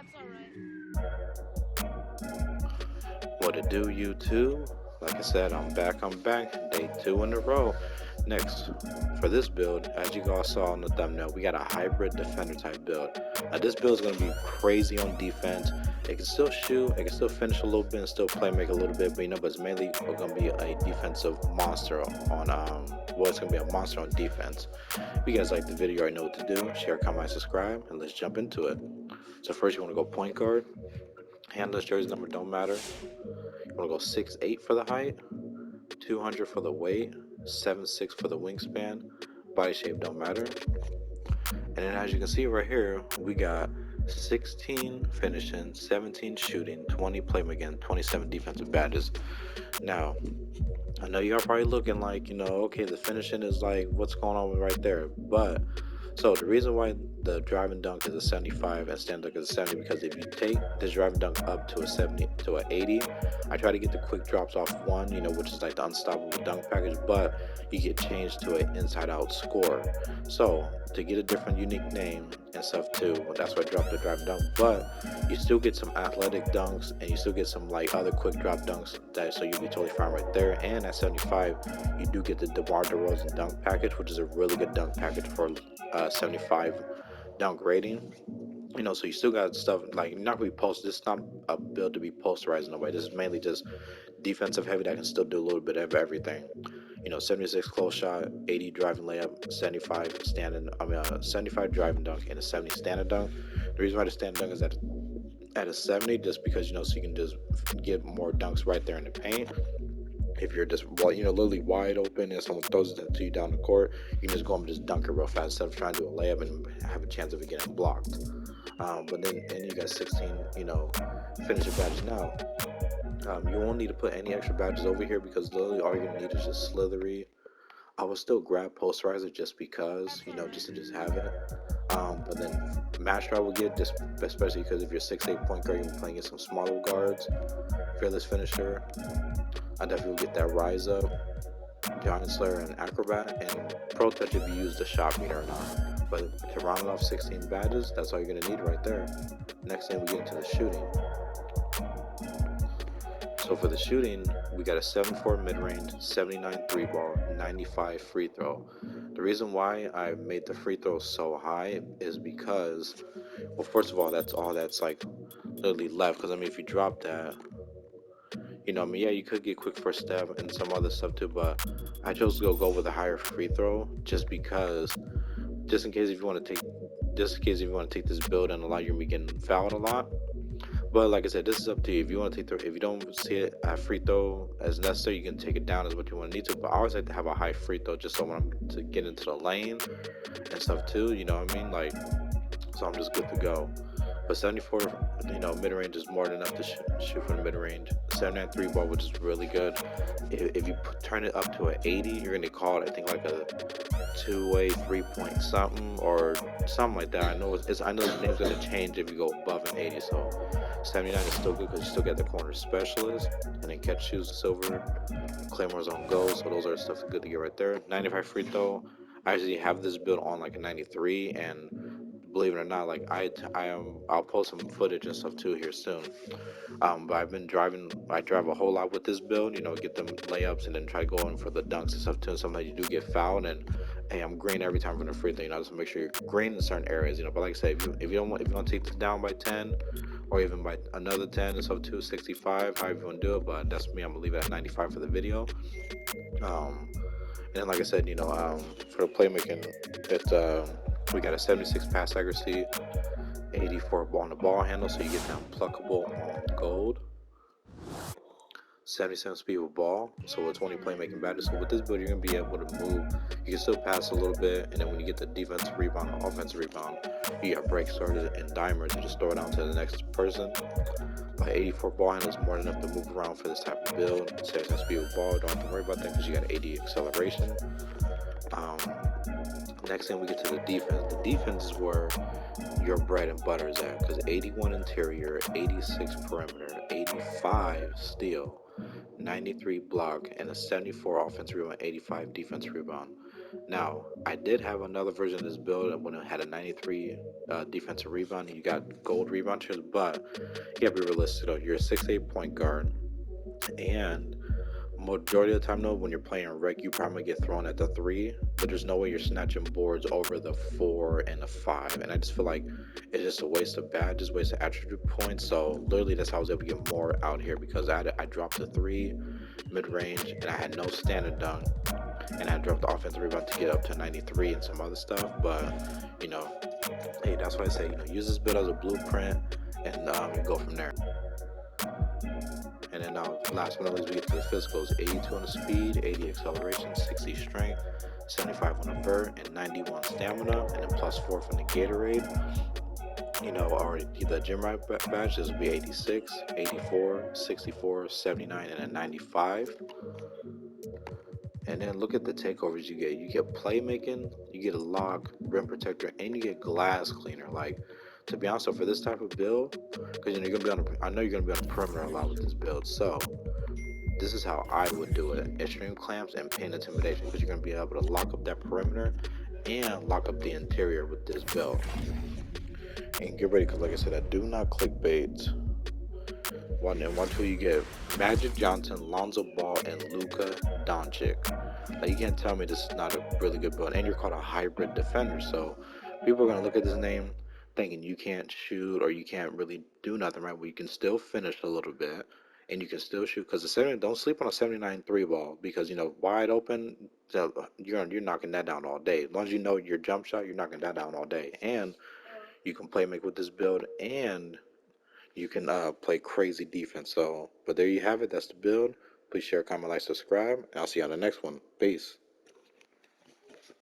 it's alright. What it do, YouTube? Like I said, I'm back. Day 2 in a row. Next, for this build, as you guys saw in the thumbnail, we got a hybrid defender type build. This build is going to be crazy on defense. It can still shoot, it can still finish a little bit, and still play make a little bit, but it's mainly going to be a defensive monster on, it's going to be a monster on defense. If you guys like the video, already know what to do. Share, comment, subscribe, and let's jump into it. So first, you want to go point guard. Handless jersey number don't matter. You want to go 6'8" for the height, 200 for the weight, 7'6" for the wingspan. Body shape don't matter. And then as you can see right here, we got 16 finishing, 17 shooting, 20 playmaking, 27 defensive badges. Now, I know y'all probably looking like, okay, the finishing is like, what's going on right there? But so the reason why the driving dunk is a 75 and stand dunk is a 70, because if you take this driving dunk up to a 70 to an 80, I try to get the quick drops off one, which is like the unstoppable dunk package, but you get changed to an inside out score. So to get a different unique name and stuff too, that's why I dropped the driving dunk. But you still get some athletic dunks and you still get some like other quick drop dunks so you'll be totally fine right there. And at 75, you do get the DeMar DeRozan dunk package, which is a really good dunk package for 75 downgrading. So you still got stuff like you're not gonna be post. This is not a build to be posterized in a way. This is mainly just defensive heavy that can still do a little bit of everything. 76 close shot, 80 driving layup, 75 standing. 75 driving dunk and a 70 standing dunk. The reason why the standing dunk is at a 70, just because so you can just get more dunks right there in the paint. If you're just literally wide open and someone throws it to you down the court, you can just go and just dunk it real fast instead of trying to do a layup and have a chance of it getting blocked. But then and you got 16, finisher badges now. You won't need to put any extra badges over here because literally all you're gonna need is just slithery. I would still grab posterizer just because, That's alright. just to just have it. But then master I would get just especially because if you're 6'8" point guard, you're playing against some smaller guards. Fearless finisher. I definitely will get that rise up. Giant Slayer and Acrobat, and Pro Touch if you use the shot meter or not. But to round it off 16 badges, that's all you're gonna need right there. Next thing we get into the shooting. So for the shooting, we got a 74 mid-range, 79 3-ball, 95 free throw. The reason why I made the free throw so high is because, well, first of all, that's all that's like literally left. Because if you drop that, yeah, you could get quick first step and some other stuff too, but I chose to go with a higher free throw just because, just in case if you want to take, just in case if you want to take this build and allow you to be getting fouled a lot. But like I said, this is up to you. If you want to take the, if you don't see it at free throw as necessary, you can take it down as what you want to need to. But I always like to have a high free throw just so when I'm to get into the lane and stuff too. You know what I mean? Like, so I'm just good to go. But 74, mid range is more than enough to shoot from the mid range. 79 3-ball, which is really good. If you turn it up to an 80, you're gonna call it, I think, like a two-way 3-point something or something like that. I know the name's gonna change if you go above an 80. So 79 is still good because you still get the corner specialist, and then catch shoes silver, Claymore's on go. So those are stuff good to get right there. 95 free throw. I actually have this build on like a 93, and believe it or not, like I'll post some footage and stuff too here soon. But I drive a whole lot with this build, get them layups and then try going for the dunks and stuff too. And sometimes you do get fouled, and hey, I'm green every time from the free throw. Just make sure you're green in certain areas, But like I say, if you don't take this down by 10, or even by another 10 and stuff too, 65, however you want to do it. But that's me. I'm gonna leave it at 95 for the video. Um, and then like I said, for the playmaking, it's we got a 76 pass accuracy, 84 ball on the ball handle, so you get that pluckable on gold. 77 speed with ball, so with 20 playmaking badges. So with this build, you're gonna be able to move. You can still pass a little bit, and then when you get the defensive rebound or offensive rebound, you got break started and dimer to just throw it down to the next person. But 84 ball handle is more than enough to move around for this type of build. 77 speed with ball, don't have to worry about that because you got 80 acceleration. Um, Next thing we get to the defense. The defense is where your bread and butter is at, because 81 interior, 86 perimeter, 85 steal, 93 block, and a 74 offensive rebound, 85 defense rebound. Now, I did have another version of this build when it had a 93 defensive rebound. You got gold rebounders, but you gotta be realistic though. You're a 6'8" point guard, and majority of the time though, when you're playing rec, you probably get thrown at the three, but there's no way you're snatching boards over the 4 and the 5. And I just feel like it's just a waste of badges, waste of attribute points. So literally that's how I was able to get more out here, because I dropped the 3 mid-range and I had no standard dunk, and I dropped the offensive rebound to get up to 93 and some other stuff. But you know, hey, that's why I say, use this build as a blueprint, and you go from there. And then last but not least, we get to the physicals: 82 on the speed, 80 acceleration, 60 strength, 75 on the vert, and 91 stamina, and then +4 from the Gatorade. Or the gym rat badge, this will be 86, 84, 64, 79, and a 95. And then look at the takeovers you get. You get playmaking, you get a lock, rim protector, and you get glass cleaner. Like, to be honest, so for this type of build, because you're gonna be on, I know you're gonna be on the perimeter a lot with this build. So this is how I would do it: extreme clamps and pin intimidation, because you're gonna be able to lock up that perimeter and lock up the interior with this build. And get ready, because like I said, I do not clickbait. One and 1, 2, you get Magic Johnson, Lonzo Ball, and Luka Doncic. Like, you can't tell me this is not a really good build. And you're called a hybrid defender, so people are gonna look at this name thinking you can't shoot or you can't really do nothing, right? Well, you can still finish a little bit, and you can still shoot, because the 70, don't sleep on a 79 3 ball, because wide open, so you're knocking that down all day. As long as you know your jump shot, you're knocking that down all day, and you can play make with this build, and you can play crazy defense. So, but there you have it. That's the build. Please share, comment, like, subscribe, and I'll see you on the next one. Peace.